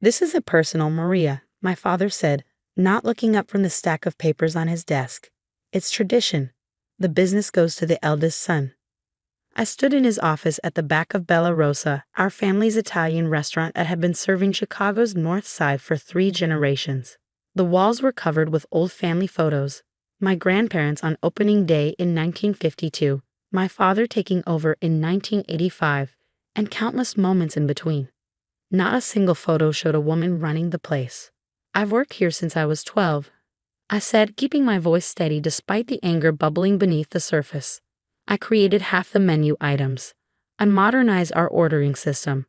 This is a personal, Maria, my father said, not looking up from the stack of papers on his desk. It's tradition. The business goes to the eldest son. I stood in his office at the back of Bella Rosa, our family's Italian restaurant that had been serving Chicago's North Side for 3 generations. The walls were covered with old family photos. My grandparents on opening day in 1952, my father taking over in 1985, and countless moments in between. Not a single photo showed a woman running the place. I've worked here since I was 12, I said, keeping my voice steady despite the anger bubbling beneath the surface. I created half the menu items. I modernized our ordering system.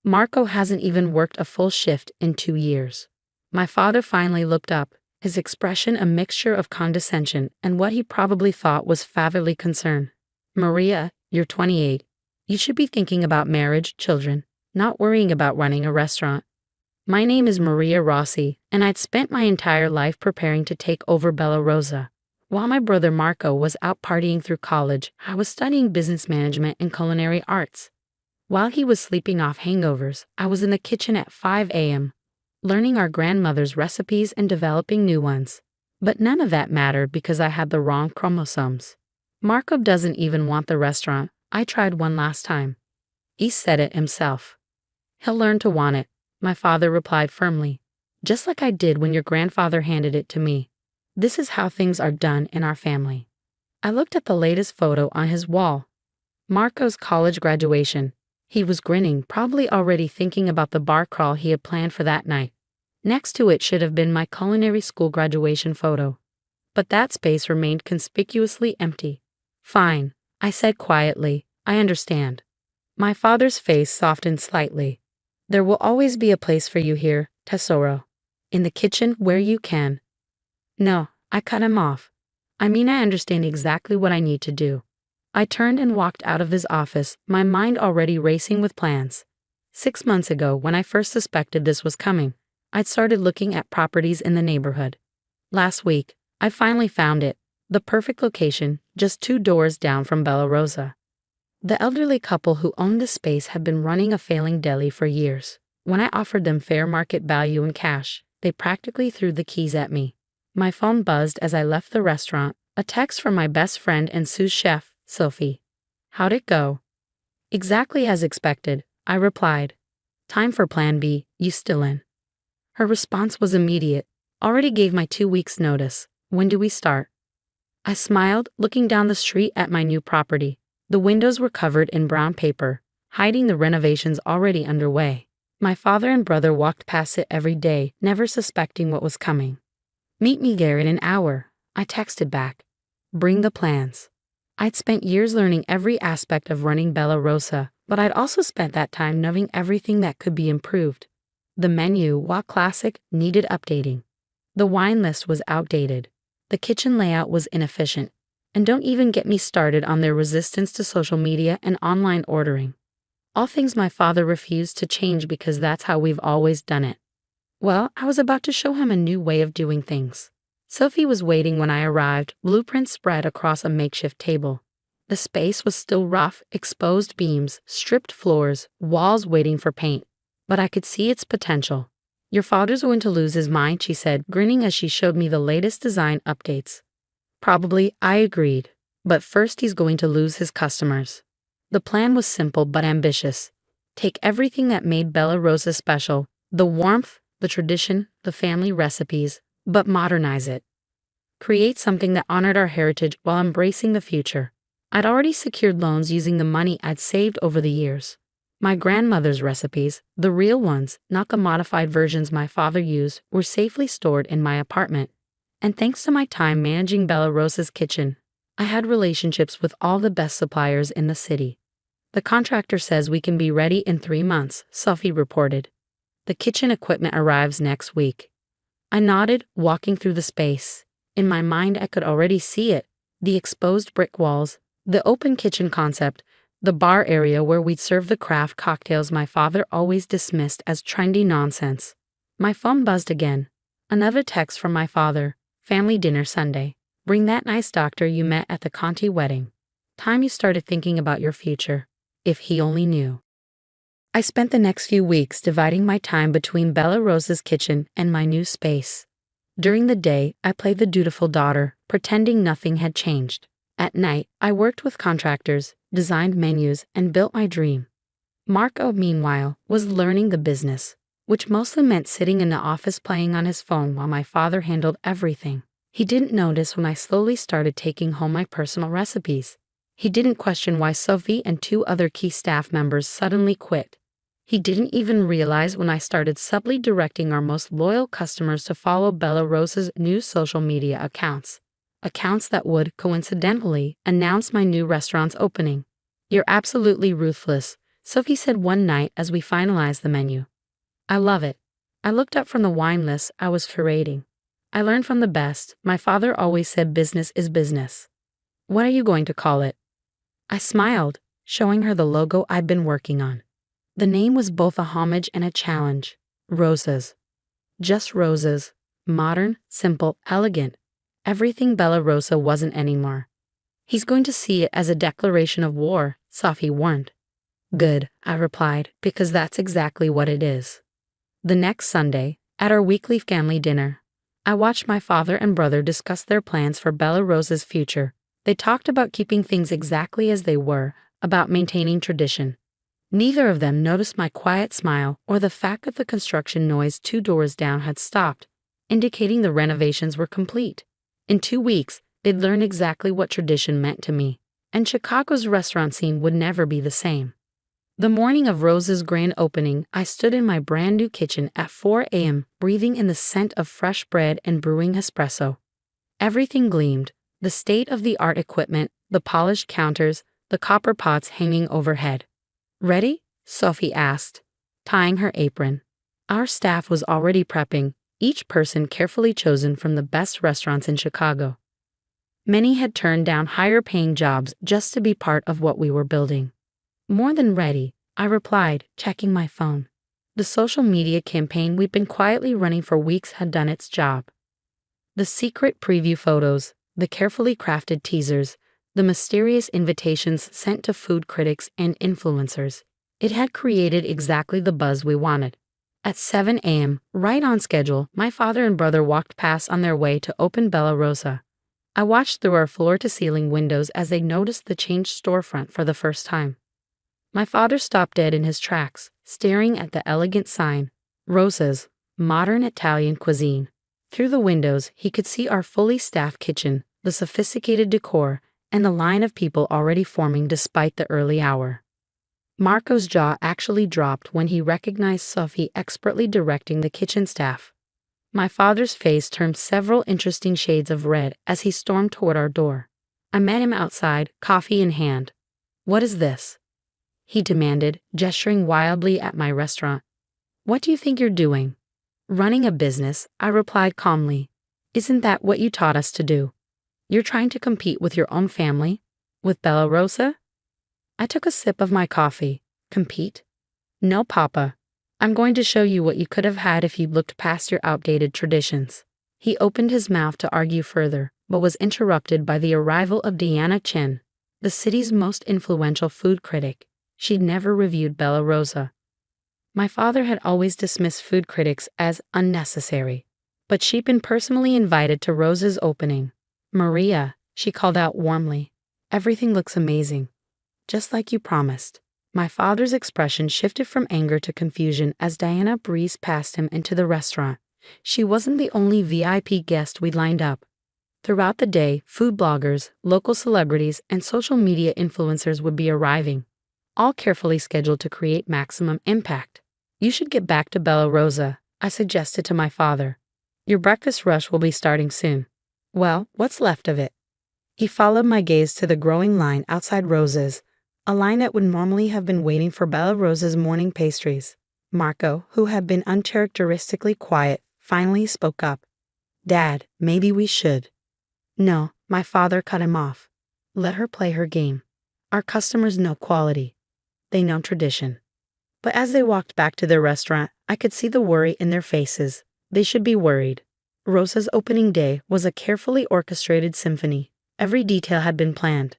Marco hasn't even worked a full shift in 2 years. My father finally looked up, his expression a mixture of condescension and what he probably thought was fatherly concern. Maria, you're 28. You should be thinking about marriage, children, not worrying about running a restaurant. My name is Maria Rossi, and I'd spent my entire life preparing to take over Bella Rosa. While my brother Marco was out partying through college, I was studying business management and culinary arts. While he was sleeping off hangovers, I was in the kitchen at 5 a.m., learning our grandmother's recipes and developing new ones. But none of that mattered because I had the wrong chromosomes. Marco doesn't even want the restaurant. I tried one last time. He said it himself. He'll learn to want it, my father replied firmly. Just like I did when your grandfather handed it to me. This is how things are done in our family. I looked at the latest photo on his wall. Marco's college graduation. He was grinning, probably already thinking about the bar crawl he had planned for that night. Next to it should have been my culinary school graduation photo. But that space remained conspicuously empty. Fine, I said quietly, I understand. My father's face softened slightly. There will always be a place for you here, tesoro. In the kitchen where you can. No, I cut him off. I understand exactly what I need to do. I turned and walked out of his office, my mind already racing with plans. 6 months ago, when I first suspected this was coming, I'd started looking at properties in the neighborhood. Last week, I finally found it, the perfect location, just 2 doors down from Bella Rosa. The elderly couple who owned the space had been running a failing deli for years. When I offered them fair market value in cash, they practically threw the keys at me. My phone buzzed as I left the restaurant, a text from my best friend and sous chef, Sophie. How'd it go? Exactly as expected, I replied. Time for plan B, you still in? Her response was immediate. Already gave my 2 weeks notice. When do we start? I smiled, looking down the street at my new property. The windows were covered in brown paper, hiding the renovations already underway. My father and brother walked past it every day, never suspecting what was coming. Meet me there in an hour, I texted back. Bring the plans. I'd spent years learning every aspect of running Bella Rosa, but I'd also spent that time knowing everything that could be improved. The menu, while classic, needed updating. The wine list was outdated. The kitchen layout was inefficient. And don't even get me started on their resistance to social media and online ordering. All things my father refused to change because that's how we've always done it. Well, I was about to show him a new way of doing things. Sophie was waiting when I arrived, blueprints spread across a makeshift table. The space was still rough, exposed beams, stripped floors, walls waiting for paint. But I could see its potential. Your father's going to lose his mind, she said, grinning as she showed me the latest design updates. Probably, I agreed. But first he's going to lose his customers. The plan was simple but ambitious. Take everything that made Bella Rosa special, the warmth, the tradition, the family recipes, but modernize it. Create something that honored our heritage while embracing the future. I'd already secured loans using the money I'd saved over the years. My grandmother's recipes, the real ones, not the modified versions my father used, were safely stored in my apartment. And thanks to my time managing Bella Rosa's kitchen, I had relationships with all the best suppliers in the city. The contractor says we can be ready in 3 months, Sophie reported. The kitchen equipment arrives next week. I nodded, walking through the space. In my mind, I could already see it. The exposed brick walls, the open kitchen concept, the bar area where we'd serve the craft cocktails my father always dismissed as trendy nonsense. My phone buzzed again. Another text from my father. Family dinner Sunday. Bring that nice doctor you met at the Conti wedding. Time you started thinking about your future. If he only knew. I spent the next few weeks dividing my time between Bella Rosa's kitchen and my new space. During the day, I played the dutiful daughter, pretending nothing had changed. At night, I worked with contractors, designed menus, and built my dream. Marco, meanwhile, was learning the business, which mostly meant sitting in the office playing on his phone while my father handled everything. He didn't notice when I slowly started taking home my personal recipes. He didn't question why Sophie and 2 other key staff members suddenly quit. He didn't even realize when I started subtly directing our most loyal customers to follow Bella Rosa's new social media accounts that would, coincidentally, announce my new restaurant's opening. "You're absolutely ruthless," Sophie said one night as we finalized the menu. "I love it." I looked up from the wine list I was curating. "I learned from the best. My father always said business is business." "What are you going to call it?" I smiled, showing her the logo I'd been working on. The name was both a homage and a challenge. Roses. Just roses. Modern, simple, elegant. Everything Bella Rosa wasn't anymore. "He's going to see it as a declaration of war," Sophie warned. "Good," I replied, because that's exactly what it is. The next Sunday, at our weekly family dinner, I watched my father and brother discuss their plans for Bella Rosa's future. They talked about keeping things exactly as they were, about maintaining tradition. Neither of them noticed my quiet smile or the fact that the construction noise 2 doors down had stopped, indicating the renovations were complete. In 2 weeks, they'd learn exactly what tradition meant to me, and Chicago's restaurant scene would never be the same. The morning of Rose's grand opening, I stood in my brand new kitchen at 4 a.m., breathing in the scent of fresh bread and brewing espresso. Everything gleamed: the state-of-the-art equipment, the polished counters, the copper pots hanging overhead. "Ready?" Sophie asked, tying her apron. Our staff was already prepping, each person carefully chosen from the best restaurants in Chicago. Many had turned down higher-paying jobs just to be part of what we were building. "More than ready," I replied, checking my phone. The social media campaign we'd been quietly running for weeks had done its job. The secret preview photos, the carefully crafted teasers, the mysterious invitations sent to food critics and influencers. It had created exactly the buzz we wanted. At 7 a.m., right on schedule, my father and brother walked past on their way to open Bella Rosa. I watched through our floor-to-ceiling windows as they noticed the changed storefront for the first time. My father stopped dead in his tracks, staring at the elegant sign, "Rosa's, Modern Italian Cuisine." Through the windows, he could see our fully staffed kitchen, the sophisticated decor, and the line of people already forming despite the early hour. Marco's jaw actually dropped when he recognized Sophie expertly directing the kitchen staff. My father's face turned several interesting shades of red as he stormed toward our door. I met him outside, coffee in hand. "What is this?" he demanded, gesturing wildly at my restaurant. "What do you think you're doing?" "Running a business," I replied calmly. "Isn't that what you taught us to do? You're trying to compete with your own family? With Bella Rosa?" I took a sip of my coffee. "Compete? No, Papa. I'm going to show you what you could have had if you looked past your outdated traditions." He opened his mouth to argue further, but was interrupted by the arrival of Deanna Chen, the city's most influential food critic. She'd never reviewed Bella Rosa. My father had always dismissed food critics as unnecessary, but she'd been personally invited to Rosa's opening. "Maria," she called out warmly, "everything looks amazing. Just like you promised." My father's expression shifted from anger to confusion as Diana breezed past him into the restaurant. She wasn't the only VIP guest we'd lined up. Throughout the day, food bloggers, local celebrities, and social media influencers would be arriving, all carefully scheduled to create maximum impact. "You should get back to Bella Rosa," I suggested to my father. "Your breakfast rush will be starting soon." "Well, what's left of it?" He followed my gaze to the growing line outside Rosa's, a line that would normally have been waiting for Bella Rosa's morning pastries. Marco, who had been uncharacteristically quiet, finally spoke up. "Dad, maybe we should." "No," my father cut him off. "Let her play her game. Our customers know quality. They know tradition." But as they walked back to their restaurant, I could see the worry in their faces. They should be worried. Rosa's opening day was a carefully orchestrated symphony. Every detail had been planned.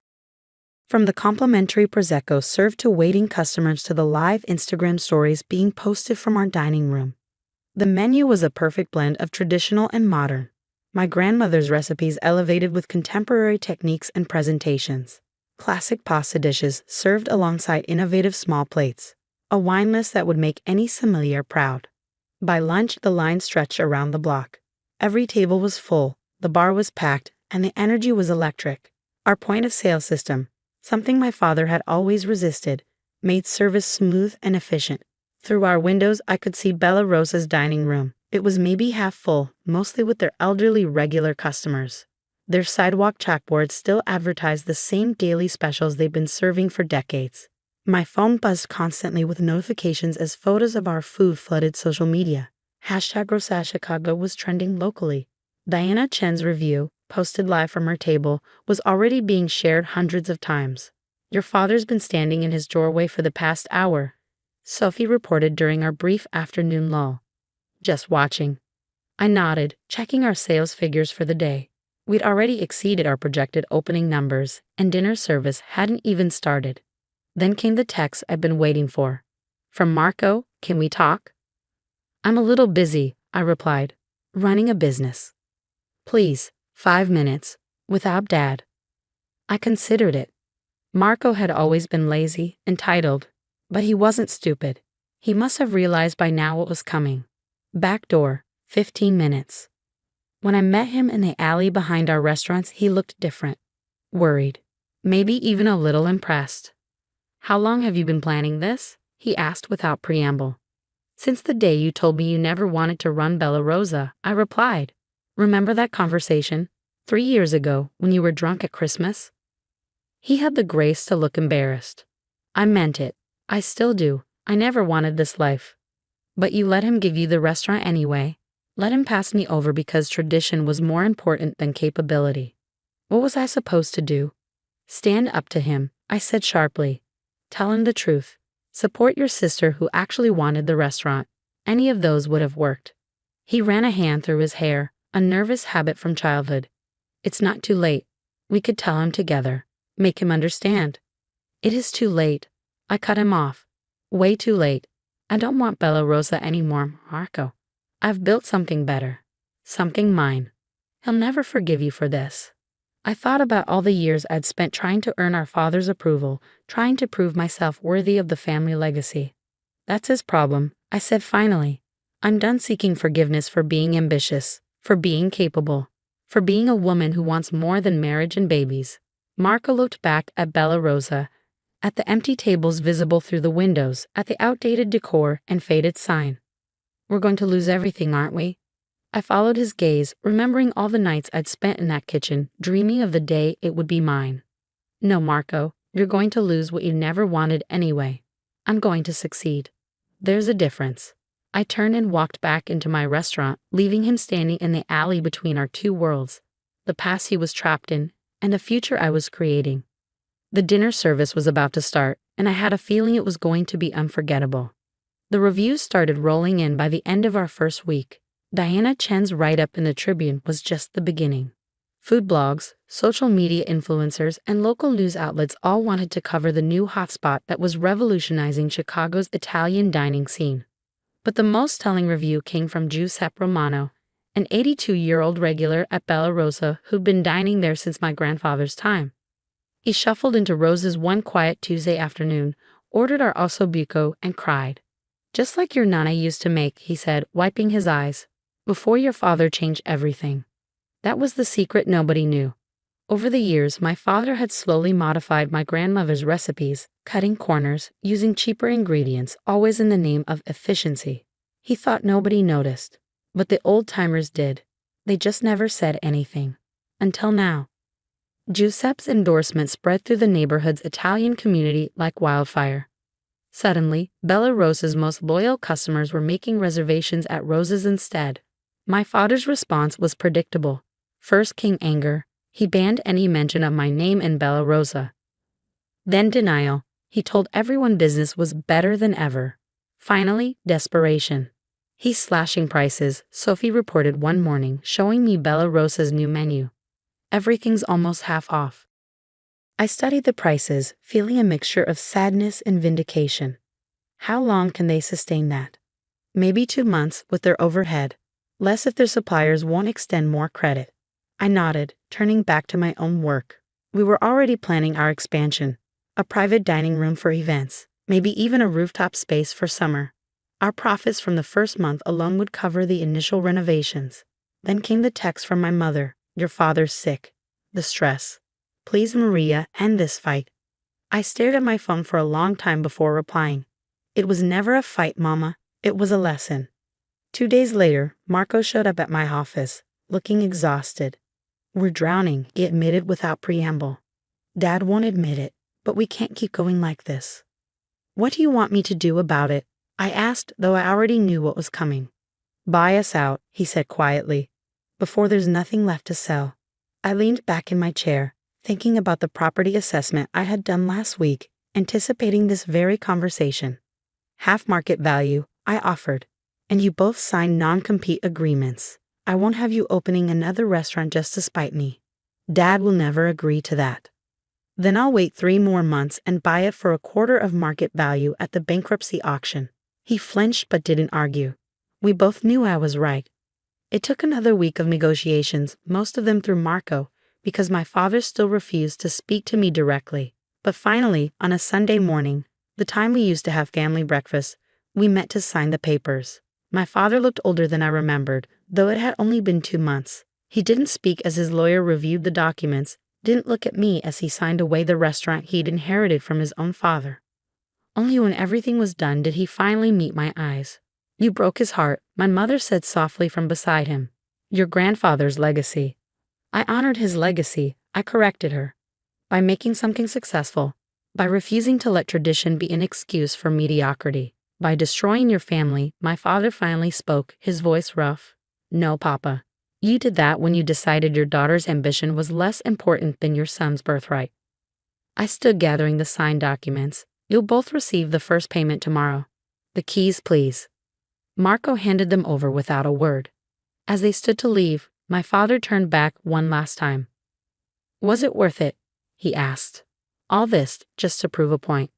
From the complimentary Prosecco served to waiting customers to the live Instagram stories being posted from our dining room. The menu was a perfect blend of traditional and modern. My grandmother's recipes elevated with contemporary techniques and presentations. Classic pasta dishes served alongside innovative small plates. A wine list that would make any sommelier proud. By lunch, the line stretched around the block. Every table was full, the bar was packed, and the energy was electric. Our point-of-sale system, something my father had always resisted, made service smooth and efficient. Through our windows, I could see Bella Rosa's dining room. It was maybe half full, mostly with their elderly regular customers. Their sidewalk chalkboards still advertised the same daily specials they've been serving for decades. My phone buzzed constantly with notifications as photos of our food flooded social media. #RosaChicago was trending locally. Diana Chen's review, posted live from her table, was already being shared hundreds of times. "Your father's been standing in his doorway for the past hour," Sophie reported during our brief afternoon lull. "Just watching." I nodded, checking our sales figures for the day. We'd already exceeded our projected opening numbers, and dinner service hadn't even started. Then came the text I'd been waiting for. From Marco, "Can we talk?" "I'm a little busy," I replied. "Running a business." "Please, 5 minutes, without Dad." I considered it. Marco had always been lazy, entitled, but he wasn't stupid. He must have realized by now what was coming. Back door, 15 minutes. When I met him in the alley behind our restaurants, he looked different. Worried. Maybe even a little impressed. "How long have you been planning this?" he asked without preamble. "Since the day you told me you never wanted to run Bella Rosa," I replied. "Remember that conversation? 3 years ago, when you were drunk at Christmas?" He had the grace to look embarrassed. "I meant it. I still do. I never wanted this life." "But you let him give you the restaurant anyway." "Let him pass me over because tradition was more important than capability." What was I supposed to do? "Stand up to him," I said sharply. "Tell him the truth. Support your sister who actually wanted the restaurant. Any of those would have worked." He ran a hand through his hair, a nervous habit from childhood. "It's not too late. We could tell him together. Make him understand." "It is too late." I cut him off. "Way too late. I don't want Bella Rosa anymore, Marco. I've built something better. Something mine. He'll never forgive you for this." I thought about all the years I'd spent trying to earn our father's approval, trying to prove myself worthy of the family legacy. "That's his problem," I said finally. "I'm done seeking forgiveness for being ambitious, for being capable, for being a woman who wants more than marriage and babies." Marco looked back at Bella Rosa, at the empty tables visible through the windows, at the outdated decor and faded sign. "We're going to lose everything, aren't we?" I followed his gaze, remembering all the nights I'd spent in that kitchen, dreaming of the day it would be mine. "No, Marco, you're going to lose what you never wanted anyway. I'm going to succeed. There's a difference." I turned and walked back into my restaurant, leaving him standing in the alley between our two worlds, the past he was trapped in, and the future I was creating. The dinner service was about to start, and I had a feeling it was going to be unforgettable. The reviews started rolling in by the end of our first week. Diana Chen's write-up in the Tribune was just the beginning. Food blogs, social media influencers, and local news outlets all wanted to cover the new hotspot that was revolutionizing Chicago's Italian dining scene. But the most telling review came from Giuseppe Romano, an 82-year-old regular at Bella Rosa who'd been dining there since my grandfather's time. He shuffled into Rose's one quiet Tuesday afternoon, ordered our ossobuco, and cried. "Just like your nana used to make," he said, wiping his eyes, "before your father changed everything." That was the secret nobody knew. Over the years, my father had slowly modified my grandmother's recipes, cutting corners, using cheaper ingredients, always in the name of efficiency. He thought nobody noticed, but the old-timers did. They just never said anything. Until now. Giuseppe's endorsement spread through the neighborhood's Italian community like wildfire. Suddenly, Bella Rosa's most loyal customers were making reservations at Rosa's instead. My father's response was predictable. First came anger. He banned any mention of my name in Bella Rosa. Then denial. He told everyone business was better than ever. Finally, desperation. "He's slashing prices," Sophie reported one morning, showing me Bella Rosa's new menu. "Everything's almost half off." I studied the prices, feeling a mixture of sadness and vindication. How long can they sustain that? Maybe 2 months with their overhead, less if their suppliers won't extend more credit. I nodded, turning back to my own work. We were already planning our expansion, a private dining room for events, maybe even a rooftop space for summer. Our profits from the first month alone would cover the initial renovations. Then came the text from my mother, "Your father's sick." The stress. "Please, Maria, end this fight." I stared at my phone for a long time before replying. It was never a fight, Mama. It was a lesson. 2 days later, Marco showed up at my office, looking exhausted. "We're drowning," he admitted without preamble. "Dad won't admit it, but we can't keep going like this." "What do you want me to do about it?" I asked, though I already knew what was coming. "Buy us out," he said quietly, "before there's nothing left to sell." I leaned back in my chair, thinking about the property assessment I had done last week, anticipating this very conversation. "Half market value," I offered, "and you both signed non-compete agreements. I won't have you opening another restaurant just to spite me." "Dad will never agree to that." "Then I'll wait 3 more months and buy it for a quarter of market value at the bankruptcy auction." He flinched but didn't argue. We both knew I was right. It took another week of negotiations, most of them through Marco, because my father still refused to speak to me directly. But finally, on a Sunday morning, the time we used to have family breakfast, we met to sign the papers. My father looked older than I remembered, though it had only been 2 months. He didn't speak as his lawyer reviewed the documents, didn't look at me as he signed away the restaurant he'd inherited from his own father. Only when everything was done did he finally meet my eyes. "You broke his heart," my mother said softly from beside him. "Your grandfather's legacy." I honored his legacy, I corrected her. By making something successful, by refusing to let tradition be an excuse for mediocrity, by destroying your family, my father finally spoke, his voice rough. "No, Papa. You did that when you decided your daughter's ambition was less important than your son's birthright." I stood gathering the signed documents. "You'll both receive the first payment tomorrow. The keys, please." Marco handed them over without a word. As they stood to leave, my father turned back one last time. "Was it worth it?" he asked. All this just to prove a point.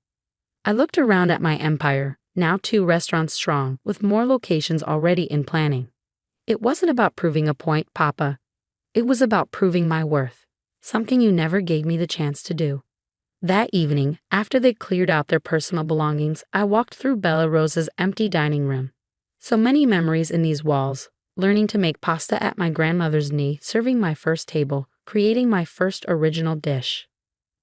I looked around at my empire, now 2 restaurants strong, with more locations already in planning. It wasn't about proving a point, Papa. It was about proving my worth, something you never gave me the chance to do. That evening, after they cleared out their personal belongings, I walked through Bella Rosa's empty dining room. So many memories in these walls, learning to make pasta at my grandmother's knee, serving my first table, creating my first original dish.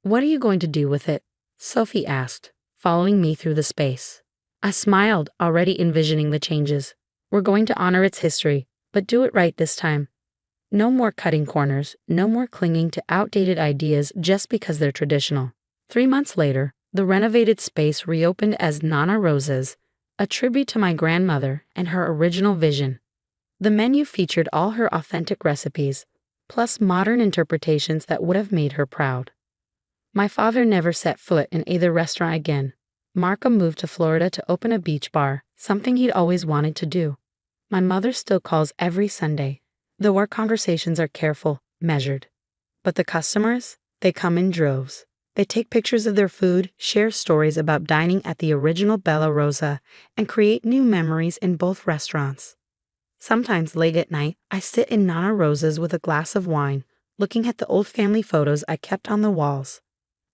"What are you going to do with it?" Sophie asked, following me through the space. I smiled, already envisioning the changes. "We're going to honor its history, but do it right this time. No more cutting corners, no more clinging to outdated ideas just because they're traditional." 3 months later, the renovated space reopened as Nana Rosa's, a tribute to my grandmother and her original vision. The menu featured all her authentic recipes, plus modern interpretations that would have made her proud. My father never set foot in either restaurant again. Marco moved to Florida to open a beach bar, something he'd always wanted to do. My mother still calls every Sunday, though our conversations are careful, measured. But the customers, they come in droves. They take pictures of their food, share stories about dining at the original Bella Rosa, and create new memories in both restaurants. Sometimes late at night, I sit in Nana Rosa's with a glass of wine, looking at the old family photos I kept on the walls.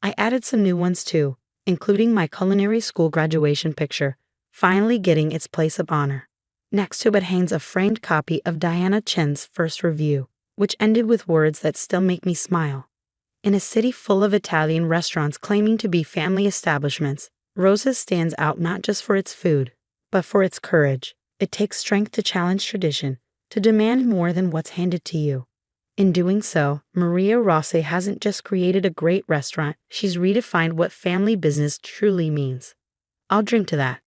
I added some new ones too, including my culinary school graduation picture, finally getting its place of honor. Next to it hangs a framed copy of Diana Chen's first review, which ended with words that still make me smile. In a city full of Italian restaurants claiming to be family establishments, Rosa's stands out not just for its food, but for its courage. It takes strength to challenge tradition, to demand more than what's handed to you. In doing so, Maria Rossi hasn't just created a great restaurant, she's redefined what family business truly means. I'll drink to that.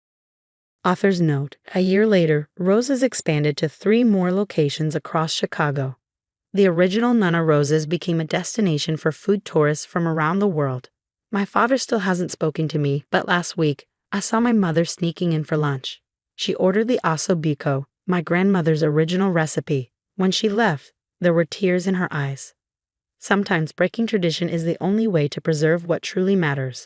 Author's note: a year later, Rosa's expanded to 3 more locations across Chicago. The original Nana Rosa's became a destination for food tourists from around the world. My father still hasn't spoken to me, but last week, I saw my mother sneaking in for lunch. She ordered the ossobuco, my grandmother's original recipe. When she left, there were tears in her eyes. Sometimes breaking tradition is the only way to preserve what truly matters.